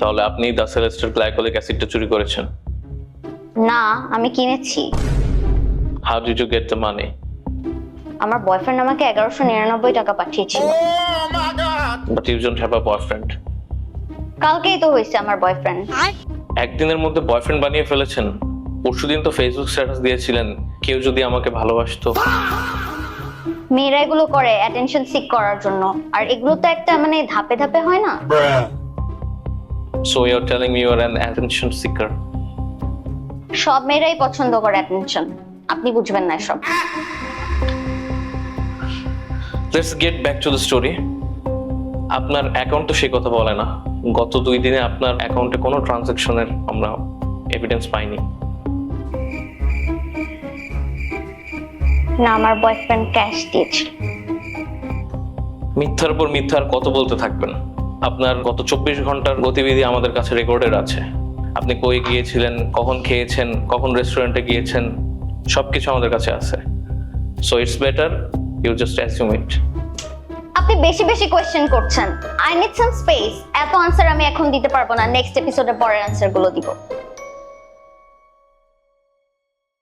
তাহলে আপনি the সেলেস্টের glycolic অ্যাসিডটা চুরি করেছেন। না, আমি কিনেছি। How did you get the money? আমার বয়ফ্রেন্ড আমাকে 1199 টাকা পাঠিয়েছিল। But you don't have a boyfriend. কালকেই তো হয়েছে আমার বয়ফ্রেন্ড। একদিনের মধ্যে বয়ফ্রেন্ড বানিয়ে ফেলেছেন? পরশুদিন তো ফেসবুক স্ট্যাটাস দিয়েছিলেন কেউ যদি আমাকে ভালোবাসতো। মেয়েরা এগুলো করে অ্যাটেনশন সিক করার জন্য, আর এগুলো তো একটা মানে ধাপে ধাপে হয় না। So you are telling me you are an attention seeker. সব মেয়েরাই পছন্দ করে অ্যাটেনশন, আপনি বুঝবেন না সব। Let's get back to the story. আপনার অ্যাকাউন্ট তো সেই কথা বলে না। গত 2 দিনে আপনার অ্যাকাউন্টে কোনো ট্রানজাকশনের আমরা এভিডেন্স পাইনি। না, আমার বয়ফ্রেন্ড ক্যাশ দিয়েছিল। মিথ্যার উপর মিথ্যার কত বলতে থাকবেন? আপনার গত 24 ঘন্টার গতিবিধি আমাদের কাছে রেকর্ডেড আছে। আপনি কই গিয়েছিলেন, কখন খেয়েছেন, কখন রেস্টুরেন্টে গিয়েছেন, সবকিছু আমাদের কাছে আছে। So it's better you just assume it. আপনি বেশি বেশি কোয়েশ্চেন করছেন। I need some space. এত আনসার আমি এখন দিতে পারবো না, নেক্সট এপিসোডে পরের আনসার গুলো দিব।